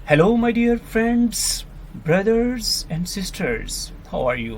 Hello, my dear friends, brothers and sisters. How are you?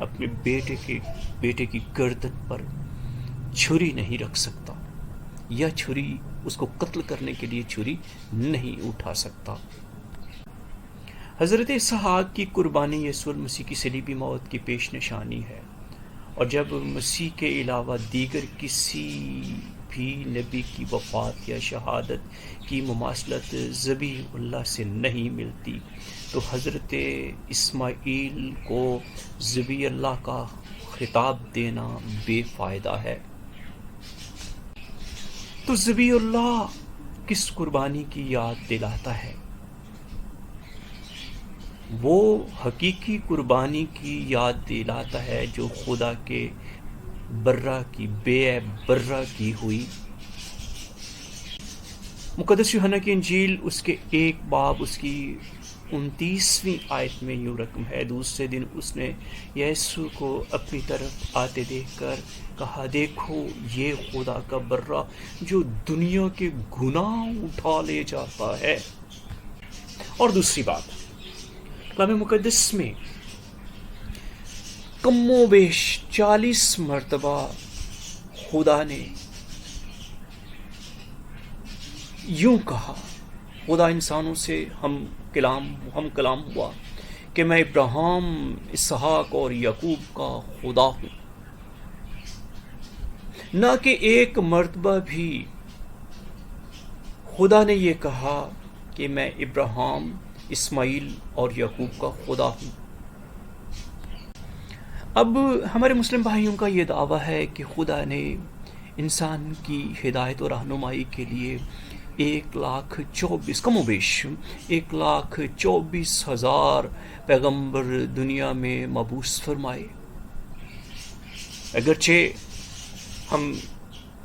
اپنے بیٹے کی گردن پر چھری نہیں رکھ سکتا، یا چھری اس کو قتل کرنے کے لیے چھری نہیں اٹھا سکتا۔ حضرت اسحاق کی قربانی یسوع المسیح کی صلیبی موت کی پیش نشانی ہے، اور جب مسیح کے علاوہ دیگر کسی بھی نبی کی وفات یا شہادت کی مماثلت ذبیح اللہ سے نہیں ملتی، تو حضرت اسماعیل کو ذبیح اللہ کا خطاب دینا بے فائدہ ہے۔ تو ذبیح اللہ کس قربانی کی یاد دلاتا ہے؟ وہ حقیقی قربانی کی یاد دلاتا ہے جو خدا کے برہ کی بے عیب برہ کی ہوئی۔ مقدس یوحنا کی انجیل اس کے 1 باب اس کی 29ویں آیت میں یوں رقم ہے، دوسرے دن اس نے یسوع کو اپنی طرف آتے دیکھ کر کہا، دیکھو یہ خدا کا برہ جو دنیا کے گناہ اٹھا لے جاتا ہے۔ اور دوسری بات، کلام مقدس میں کم و بیش 40 مرتبہ خدا نے یوں کہا، خدا انسانوں سے ہم کلام ہوا کہ میں ابراہیم، اسحاق اور یعقوب کا خدا ہوں۔ نہ کہ ایک مرتبہ بھی خدا نے یہ کہا کہ میں ابراہیم، اسماعیل اور یعقوب کا خدا ہوں۔ اب ہمارے مسلم بھائیوں کا یہ دعویٰ ہے کہ خدا نے انسان کی ہدایت اور رہنمائی کے لیے 1,24,000 کم و بیش 1,24,000 پیغمبر دنیا میں مبعوث فرمائے۔ اگرچہ ہم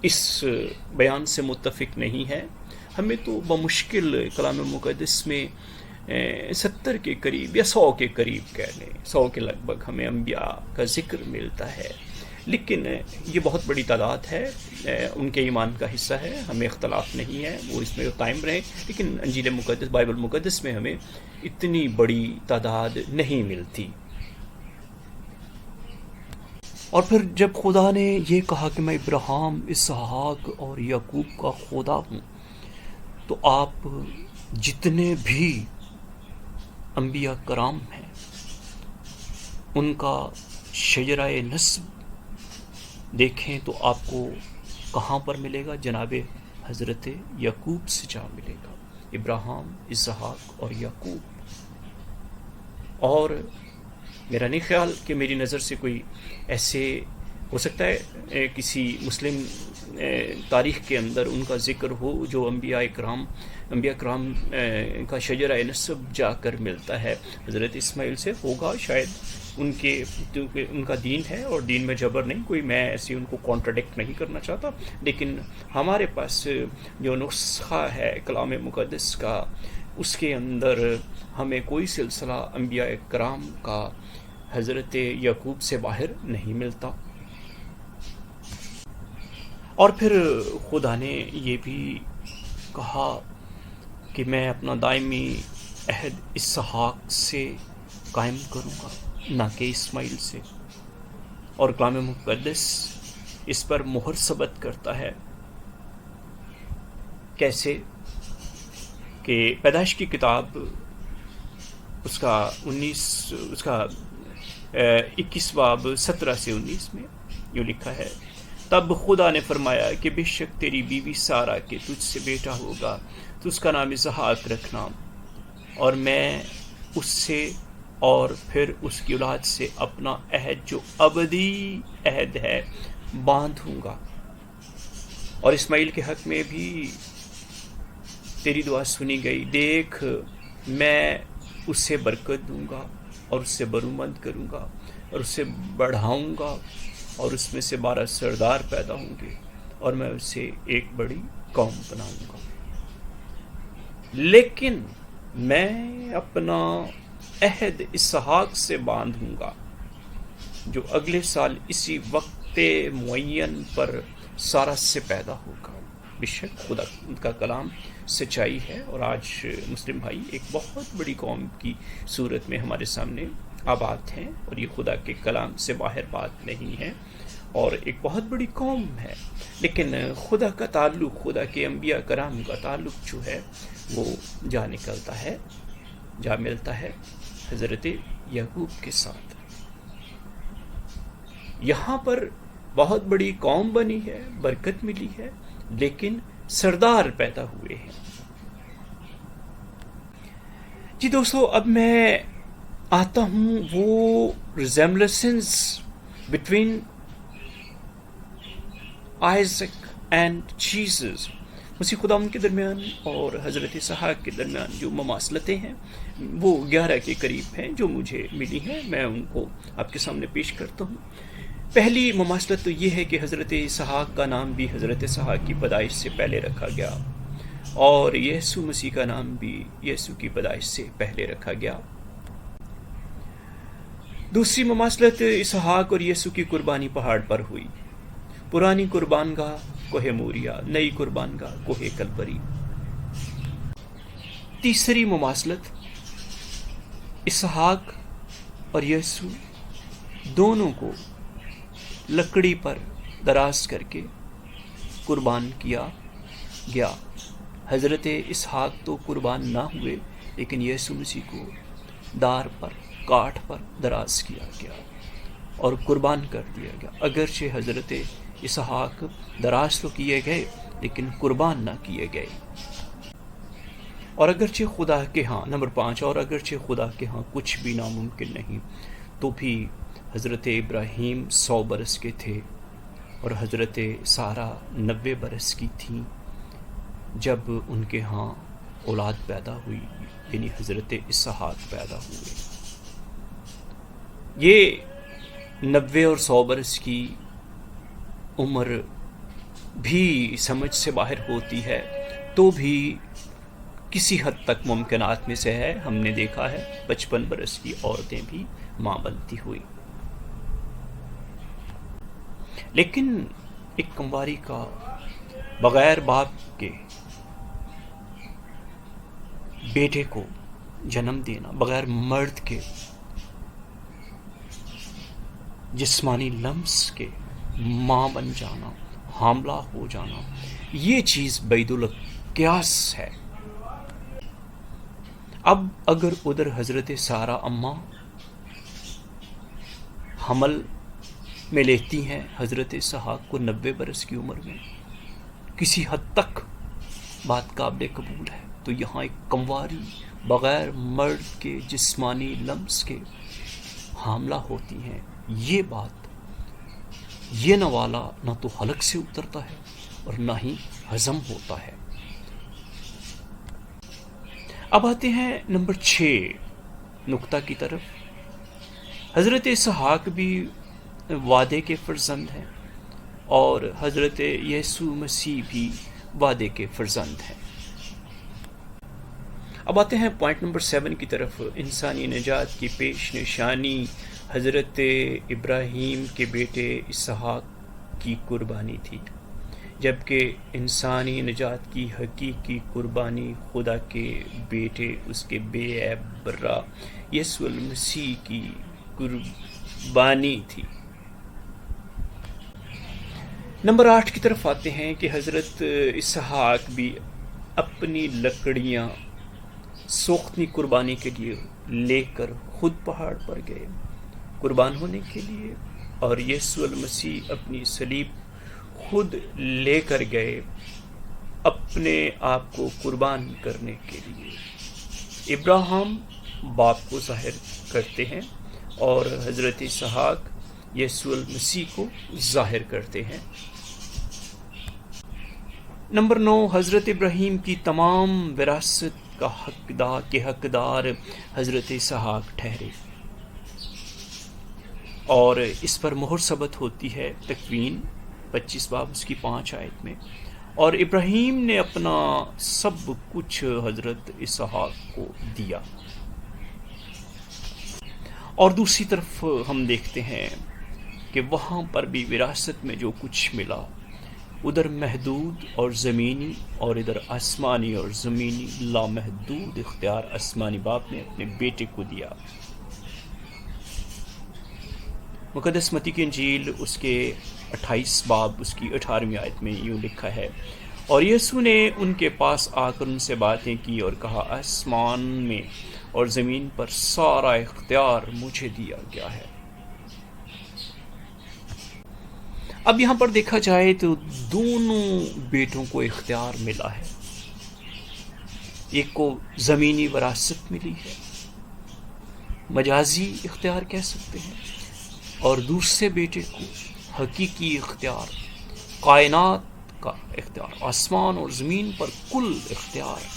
اس بیان سے متفق نہیں ہیں، ہمیں تو بمشکل کلام مقدس میں 70 کے قریب یا 100 کے قریب کہہ لیں، 100 کے لگ بھگ ہمیں انبیاء کا ذکر ملتا ہے، لیکن یہ بہت بڑی تعداد ہے، ان کے ایمان کا حصہ ہے، ہمیں اختلاف نہیں ہے، وہ اس میں قائم رہیں، لیکن انجیل مقدس، بائبل مقدس میں ہمیں اتنی بڑی تعداد نہیں ملتی۔ اور پھر جب خدا نے یہ کہا کہ میں ابراہیم، اسحاق اور یعقوب کا خدا ہوں، تو آپ جتنے بھی انبیاء کرام ہیں ان کا شجرہ نسب دیکھیں تو آپ کو کہاں پر ملے گا؟ جناب حضرت یعقوب سے جا ملے گا، ابراہیم، اسحاق اور یعقوب۔ اور میرا نہیں خیال کہ میری نظر سے کوئی ایسے ہو سکتا ہے کسی مسلم تاریخ کے اندر ان کا ذکر ہو جو انبیاء کرام کا شجرہ نسب جا کر ملتا ہے۔ حضرت اسماعیل سے ہوگا شاید، ان کا دین ہے اور دین میں جبر نہیں، کوئی میں ایسی ان کو کانٹراڈکٹ نہیں کرنا چاہتا، لیکن ہمارے پاس جو نسخہ ہے کلام مقدس کا، اس کے اندر ہمیں کوئی سلسلہ انبیاء کرام کا حضرت یعقوب سے باہر نہیں ملتا۔ اور پھر خدا نے یہ بھی کہا کہ میں اپنا دائمی عہد اسحاق سے قائم کروں گا، نہ کہ اسماعیل سے۔ اور کلام مقدس اس پر مہر ثبت کرتا ہے۔ کیسے؟ کہ پیدائش کی کتاب اس کا 21 باب 17 سے 19 میں یوں لکھا ہے، تب خدا نے فرمایا کہ بے شک تیری بیوی سارہ کے تجھ سے بیٹا ہوگا، تو اس کا نام اسحاق رکھنا، اور میں اس سے اور پھر اس کی اولاد سے اپنا عہد جو ابدی عہد ہے باندھوں گا۔ اور اسماعیل کے حق میں بھی تیری دعا سنی گئی، دیکھ میں اسے برکت دوں گا اور اس سے برومند کروں گا اور اسے بڑھاؤں گا، اور اس میں سے 12 سردار پیدا ہوں گے، اور میں اسے ایک بڑی قوم بناؤں گا۔ لیکن میں اپنا عہد اسحاق سے باندھوں گا جو اگلے سال اسی وقت معین پر سارہ سے پیدا ہوگا۔ بے شک خدا کا کلام سچائی ہے، اور آج مسلم بھائی ایک بہت بڑی قوم کی صورت میں ہمارے سامنے آباد ہیں اور یہ خدا کے کلام سے باہر بات نہیں ہے اور ایک بہت بڑی قوم ہے، لیکن خدا کا تعلق، خدا کے انبیاء کرام کا تعلق جو ہے وہ جا نکلتا ہے، جا ملتا ہے حضرت یعقوب کے ساتھ۔ یہاں پر بہت بڑی قوم بنی ہے، برکت ملی ہے، لیکن سردار پیدا ہوئے ہیں۔ جی دوستو، اب میں آتا ہوں وہ resemblance between Isaac and Jesus, مسیح خداوند کے درمیان اور حضرت اسحاق کے درمیان جو مماثلتیں ہیں وہ 11 کے قریب ہیں جو مجھے ملی ہیں، میں ان کو آپ کے سامنے پیش کرتا ہوں۔ پہلی مماثلت تو یہ ہے کہ حضرت اسحاق کا نام بھی حضرت اسحاق کی پیدائش سے پہلے رکھا گیا اور یسوع مسیح کا نام بھی یسوع کی پیدائش سے پہلے رکھا گیا۔ دوسری مماثلت اسحاق اور یسوع کی قربانی پہاڑ پر ہوئی، پرانی قربان گاہ کوہ موریا، نئی قربان گاہ کوہ کلوری۔ تیسری مماثلت اسحاق اور یسوع دونوں کو لکڑی پر دراز کر کے قربان کیا گیا۔ حضرت اسحاق تو قربان نہ ہوئے، لیکن یسوع مسیح کو دار پر، کاٹھ پر دراز کیا گیا اور قربان کر دیا گیا۔ اگرچہ حضرت اسحاق دراز تو کیے گئے لیکن قربان نہ کیے گئے، اور اگرچہ خدا کے ہاں، نمبر 5، اور اگرچہ خدا کے ہاں کچھ بھی ناممکن نہیں، تو بھی حضرت ابراہیم 100 برس کے تھے اور حضرت سارہ 90 برس کی تھیں جب ان کے ہاں اولاد پیدا ہوئی، یعنی حضرت اسحاق پیدا ہوئے۔ یہ 90 اور 100 برس کی عمر بھی سمجھ سے باہر ہوتی ہے، تو بھی کسی حد تک ممکنات میں سے ہے۔ ہم نے دیکھا ہے 55 برس کی عورتیں بھی ماں بنتی ہوئی، لیکن ایک کنواری کا بغیر باپ کے بیٹے کو جنم دینا، بغیر مرد کے جسمانی لمس کے ماں بن جانا، حاملہ ہو جانا، یہ چیز بعید القیاس ہے۔ اب اگر ادھر حضرت سارہ اماں حمل میں لیتی ہیں حضرت اسحاق کو 90 برس کی عمر میں، کسی حد تک بات قابل قبول ہے، تو یہاں ایک کنواری بغیر مرد کے جسمانی لمس کے حاملہ ہوتی ہیں، یہ بات، یہ نوالا نہ تو حلق سے اترتا ہے اور نہ ہی ہضم ہوتا ہے۔ اب آتے ہیں نمبر 6 نقطہ کی طرف۔ حضرت اسحاق بھی وعدے کے فرزند ہیں اور حضرت یسوع مسیح بھی وعدے کے فرزند ہیں۔ اب آتے ہیں پوائنٹ نمبر 7 کی طرف۔ انسانی نجات کی پیش نشانی حضرت ابراہیم کے بیٹے اسحاق کی قربانی تھی، جبکہ انسانی نجات کی حقیقی قربانی خدا کے بیٹے، اس کے بے عیب برا یسوع المسیح کی قربانی تھی۔ نمبر 8 کی طرف آتے ہیں کہ حضرت اسحاق بھی اپنی لکڑیاں سوختنی قربانی کے لیے لے کر خود پہاڑ پر گئے قربان ہونے کے لیے، اور یسوع المسیح اپنی صلیب خود لے کر گئے اپنے آپ کو قربان کرنے کے لیے۔ ابراہیم باپ کو ظاہر کرتے ہیں اور حضرت اسحاق یسوع المسیح کو ظاہر کرتے ہیں۔ نمبر 9، حضرت ابراہیم کی تمام وراثت کا حقدار حضرت اسحاق ٹھہرے، اور اس پر مہر ثبت ہوتی ہے تکوین 25 باب اس کی 5 آیت میں، اور ابراہیم نے اپنا سب کچھ حضرت اسحاق کو دیا۔ اور دوسری طرف ہم دیکھتے ہیں کہ وہاں پر بھی وراثت میں جو کچھ ملا، ادھر محدود اور زمینی اور ادھر آسمانی اور زمینی لامحدود اختیار آسمانی باپ نے اپنے بیٹے کو دیا۔ مقدس متی کی انجیل اس کے 28 باب اس کی 18ویں آیت میں یوں لکھا ہے، اور یسوع نے ان کے پاس آ کر ان سے باتیں کی اور کہا، آسمان میں اور زمین پر سارا اختیار مجھے دیا گیا ہے۔ اب یہاں پر دیکھا جائے تو دونوں بیٹوں کو اختیار ملا ہے، ایک کو زمینی وراثت ملی ہے، مجازی اختیار کہہ سکتے ہیں، اور دوسرے بیٹے کو حقیقی اختیار، کائنات کا اختیار، آسمان اور زمین پر کل اختیار۔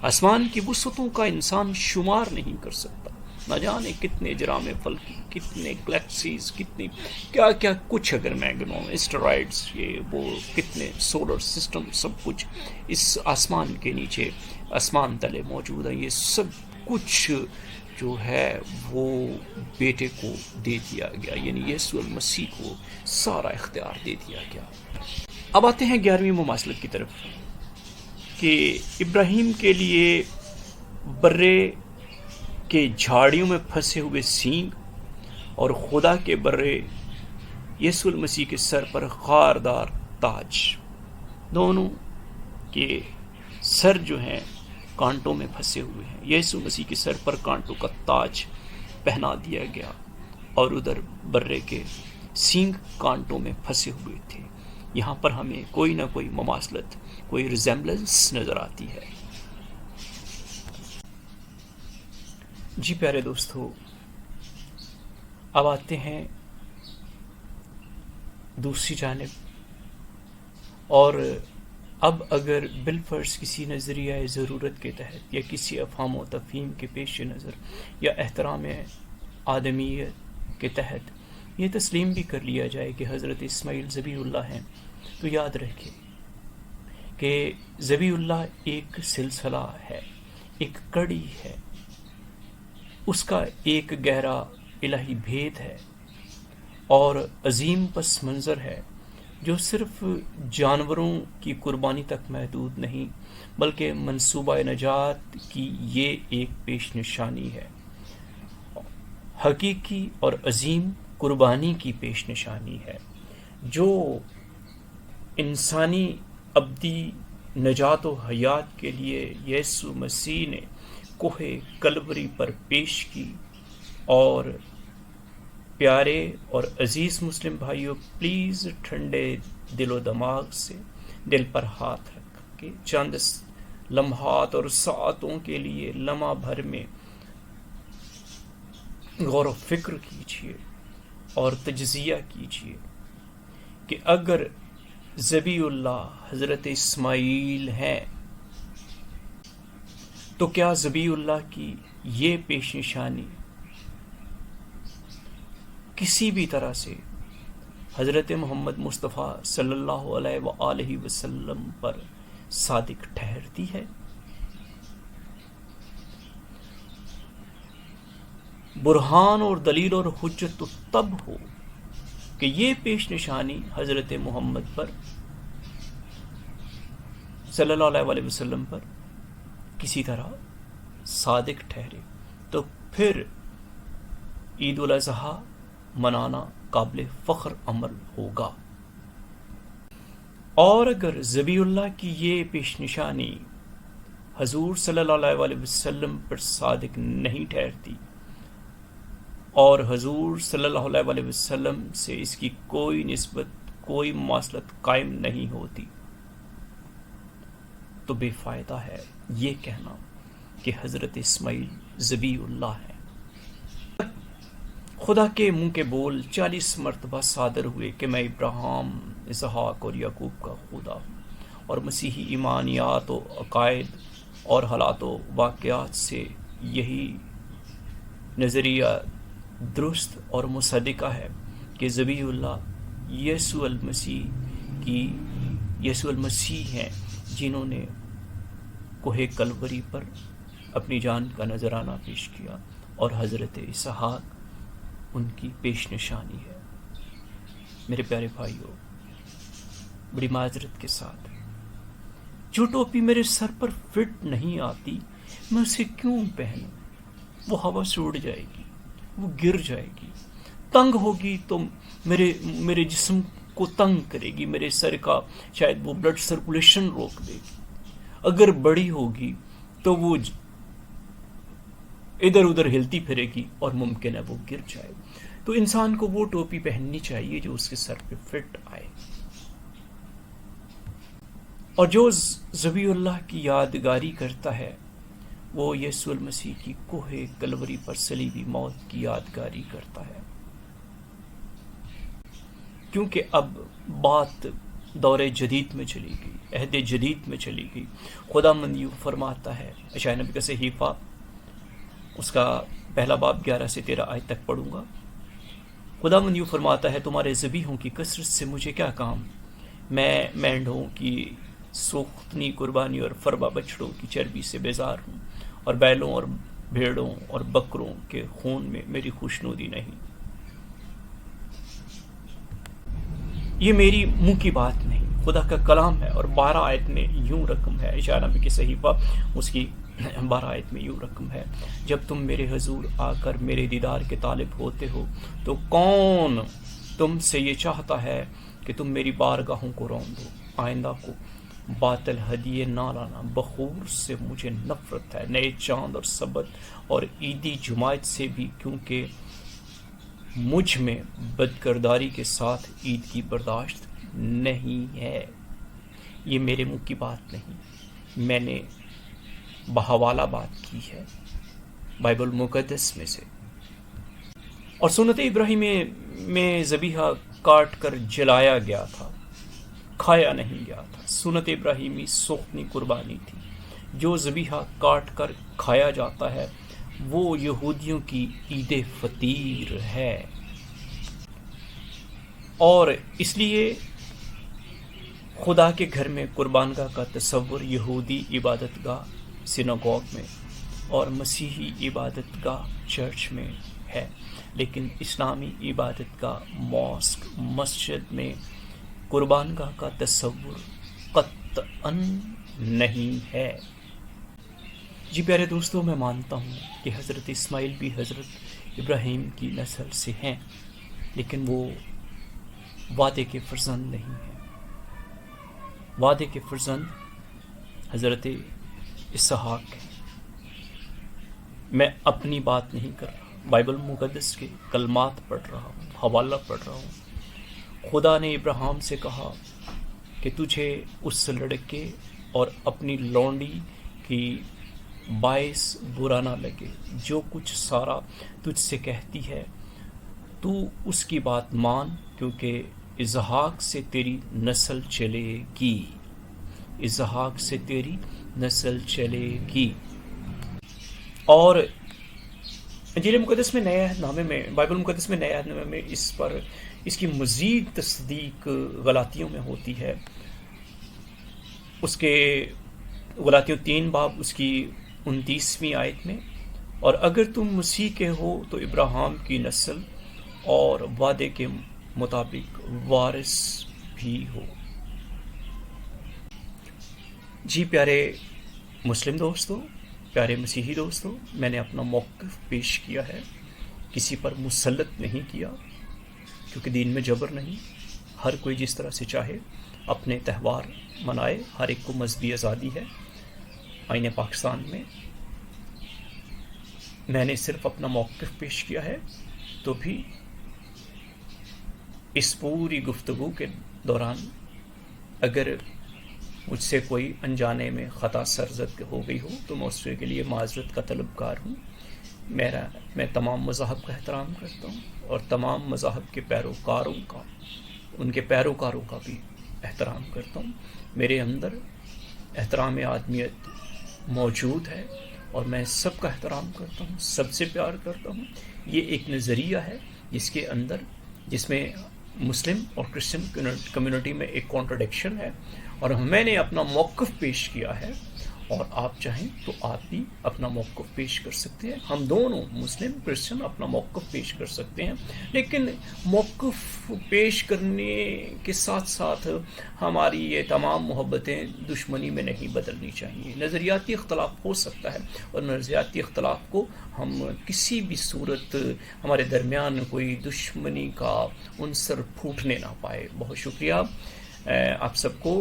آسمان کی وسعتوں کا انسان شمار نہیں کر سکتا، نہ جانے کتنے اجرام فلکی، کتنے گلیکسیز، کتنی کیا کیا کچھ، اگر میں گنوں اسٹرائڈز، یہ وہ کتنے سولر سسٹم، سب کچھ اس آسمان کے نیچے، آسمان تلے موجود ہے۔ یہ سب کچھ جو ہے وہ بیٹے کو دے دیا گیا، یعنی یسوع المسیح کو سارا اختیار دے دیا گیا۔ اب آتے ہیں 11ویں مماثلت کی طرف، کہ ابراہیم کے لیے برے کے جھاڑیوں میں پھنسے ہوئے سینگ اور خدا کے برے یسوع المسیح کے سر پر خاردار تاج، دونوں کے سر جو ہیں کانٹوں میں پھنسے ہوئے ہیں۔ یسوع مسیح کے سر پر کانٹوں کا تاج پہنا دیا گیا، اور ادھر برے کے سینگ کانٹوں میں پھنسے ہوئے تھے۔ یہاں پر ہمیں کوئی نہ کوئی مماثلت، کوئی ریزیمبلنس نظر آتی ہے۔ جی پیارے دوستو، اب آتے ہیں دوسری جانب، اور اب اگر بالفرض کسی نظریہ ضرورت کے تحت یا کسی افہام و تفہیم کے پیش نظر یا احترام آدمیت کے تحت یہ تسلیم بھی کر لیا جائے کہ حضرت اسماعیل ذبیح اللہ ہیں، تو یاد رکھیں کہ ذبیح اللہ ایک سلسلہ ہے، ایک کڑی ہے، اس کا ایک گہرا الہی بھید ہے اور عظیم پس منظر ہے، جو صرف جانوروں کی قربانی تک محدود نہیں بلکہ منصوبہ نجات کی یہ ایک پیش نشانی ہے، حقیقی اور عظیم قربانی کی پیش نشانی ہے، جو انسانی ابدی نجات و حیات کے لیے یسوع مسیح نے کوہ کلوری پر پیش کی۔ اور پیارے اور عزیز مسلم بھائیوں، پلیز ٹھنڈے دل و دماغ سے دل پر ہاتھ رکھ کے چند لمحات اور ساعتوں کے لیے لمحہ بھر میں غور و فکر کیجیے اور تجزیہ کیجیے کہ اگر ذبیح اللہ حضرت اسماعیل ہیں تو کیا ذبیح اللہ کی یہ پیش نشانی کسی بھی طرح سے حضرت محمد مصطفیٰ صلی اللہ علیہ وآلہ وسلم پر صادق ٹھہرتی ہے؟ برہان اور دلیل اور حجت تو تب ہو کہ یہ پیش نشانی حضرت محمد پر صلی اللہ علیہ وسلم پر کسی طرح صادق ٹھہرے، تو پھر عید الاضحیٰ منانا قابل فخر عمل ہوگا۔ اور اگر ذبیح اللہ کی یہ پیش نشانی حضور صلی اللہ علیہ وسلم پر صادق نہیں ٹھہرتی اور حضور صلی اللہ علیہ وسلم سے اس کی کوئی نسبت، کوئی مماثلت قائم نہیں ہوتی، تو بے فائدہ ہے یہ کہنا کہ حضرت اسماعیل ذبیح اللہ ہے۔ خدا کے منہ کے بول 40 مرتبہ صادر ہوئے کہ میں ابراہیم، اسحاق اور یعقوب کا خدا ہوں، اور مسیحی ایمانیات و عقائد اور حالات و واقعات سے یہی نظریہ درست اور مصدقہ ہے کہ ذبیح اللہ یسوع المسیح ہیں، جنہوں نے کوہ کلوری پر اپنی جان کا نذرانہ پیش کیا، اور حضرت اسحاق ان کی پیش نشانی ہے۔ میرے پیارے بھائیوں، بڑی معذرت کے ساتھ، جو ٹوپی میرے سر پر فٹ نہیں آتی میں اسے کیوں پہنوں؟ وہ ہوا سے اڑ جائے گی، وہ گر جائے گی، تنگ ہوگی تو میرے جسم کو تنگ کرے گی، میرے سر کا شاید وہ بلڈ سرکولیشن روک دے گی. اگر بڑی ہوگی تو وہ ادھر ادھر ہلتی پھرے گی اور ممکن ہے وہ گر جائے. تو انسان کو وہ ٹوپی پہننی چاہیے جو اس کے سر پہ فٹ آئے. اور جو ذبیح اللہ کی یادگاری کرتا ہے وہ یسوع المسیح کی کوہ کلوری پر صلیبی موت کی یادگاری کرتا ہے. کیونکہ اب بات دور جدید میں چلی گئی، عہد جدید میں چلی گئی. خدا مند یوں فرماتا ہے، اشعیاء نبی کا صحیفہ اس کا پہلا باب 11 سے 13 آیت تک پڑھوں گا. خدا مند یوں فرماتا ہے، تمہارے ذبیحوں کی کثرت سے مجھے کیا کام؟ میں مینڈوں کی سوختنی قربانی اور فربا بچڑوں کی چربی سے بیزار ہوں، اور بیلوں اور بھیڑوں اور بکروں کے خون میں میری خوشنودی نہیں. یہ میری منہ کی بات نہیں، خدا کا کلام ہے. اور 12 آیت میں یوں رقم ہے، اشعیاء نبی کے صحیفہ اس کی 12 آیت میں یوں رقم ہے، جب تم میرے حضور آ کر میرے دیدار کے طالب ہوتے ہو تو کون تم سے یہ چاہتا ہے کہ تم میری بارگاہوں کو رون دو؟ آئندہ کو باطل ہدیے نہ لانا. بخور سے مجھے نفرت ہے، نئے چاند اور سبت اور عیدی جماعت سے بھی، کیونکہ مجھ میں بدکرداری کے ساتھ عید کی برداشت نہیں ہے. یہ میرے منہ کی بات نہیں، میں نے بحوالہ بات کی ہے بائبل مقدس میں سے. اور سنت ابراہیم میں ذبیحہ کاٹ کر جلایا گیا تھا، کھایا نہیں گیا تھا. سنت ابراہیمی سوختنی قربانی تھی. جو ذبیحہ کاٹ کر کھایا جاتا ہے وہ یہودیوں کی عید فطیر ہے. اور اس لیے خدا کے گھر میں قربان گاہ کا تصور یہودی عبادت گاہ سیناگوگ میں اور مسیحی عبادت گاہ چرچ میں ہے، لیکن اسلامی عبادت گاہ ماسک مسجد میں قربان گاہ کا تصور قطعاً نہیں ہے. جی پیارے دوستوں، میں مانتا ہوں کہ حضرت اسماعیل بھی حضرت ابراہیم کی نسل سے ہیں، لیکن وہ وعدے کے فرزند نہیں ہیں. وعدے کے فرزند حضرت اسحاق ہیں. میں اپنی بات نہیں کر رہا، بائبل مقدس کے کلمات پڑھ رہا ہوں، حوالہ پڑھ رہا ہوں. خدا نے ابراہیم سے کہا کہ تجھے اس لڑکے اور اپنی لونڈی کی باعث برا نہ لگے. جو کچھ سارا تجھ سے کہتی ہے تو اس کی بات مان، کیونکہ اسحاق سے تیری نسل چلے گی. اسحاق سے تیری نسل چلے گی. اور انجیل مقدس میں نئے عہد نامے میں، بائبل مقدس میں نئے عہد نامے میں اس کی مزید تصدیق غلاطیوں میں ہوتی ہے. اس کے غلاطیوں 3 باب اس کی 29ویں آیت میں، اور اگر تم مسیح کے ہو تو ابراہیم کی نسل اور وعدے کے مطابق وارث بھی ہو. جی پیارے مسلم دوستو، پیارے مسیحی دوستو، میں نے اپنا موقف پیش کیا ہے، کسی پر مسلط نہیں کیا، کیونکہ دین میں جبر نہیں. ہر کوئی جس طرح سے چاہے اپنے تہوار منائے، ہر ایک کو مذہبی آزادی ہے. آئین پاکستان میں نے صرف اپنا موقف پیش کیا ہے. تو بھی اس پوری گفتگو کے دوران اگر مجھ سے کوئی انجانے میں خطا سرزد ہو گئی ہو تو میں اس کے لیے معذرت کا طلبگار ہوں. میں تمام مذاہب کا احترام کرتا ہوں اور تمام مذاہب کے پیروکاروں کا، ان کے پیروکاروں کا بھی احترام کرتا ہوں. میرے اندر احترام آدمیت موجود ہے اور میں سب کا احترام کرتا ہوں، سب سے پیار کرتا ہوں. یہ ایک نظریہ ہے جس میں مسلم اور کرسچن کمیونٹی میں ایک کانٹرڈکشن ہے، اور میں نے اپنا موقف پیش کیا ہے اور آپ چاہیں تو آپ بھی اپنا موقف پیش کر سکتے ہیں. ہم دونوں مسلم کرسچن اپنا موقف پیش کر سکتے ہیں، لیکن موقف پیش کرنے کے ساتھ ساتھ ہماری یہ تمام محبتیں دشمنی میں نہیں بدلنی چاہیے. نظریاتی اختلاف ہو سکتا ہے، اور نظریاتی اختلاف کو ہم کسی بھی صورت ہمارے درمیان کوئی دشمنی کا عنصر پھوٹنے نہ پائے. بہت شکریہ آپ سب کو،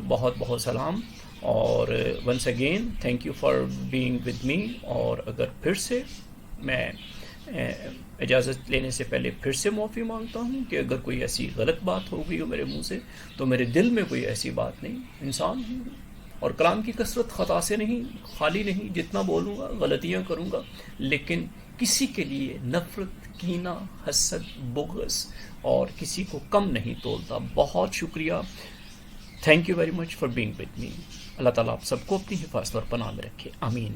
بہت بہت سلام، اور once again thank you for being with me. اور اگر پھر سے میں اجازت لینے سے پہلے پھر سے معافی مانگتا ہوں کہ اگر کوئی ایسی غلط بات ہو گئی ہو میرے منہ سے، تو میرے دل میں کوئی ایسی بات نہیں. انسان ہوں، اور کلام کی کثرت خطا سے نہیں، خالی نہیں. جتنا بولوں گا غلطیاں کروں گا، لیکن کسی کے لیے نفرت، کینہ، حسد، بغض اور کسی کو کم نہیں تولتا. بہت شکریہ. Thank you very much for being with me. اللہ تعالیٰ آپ سب کو اپنی حفاظت اور پناہ میں رکھے. آمین.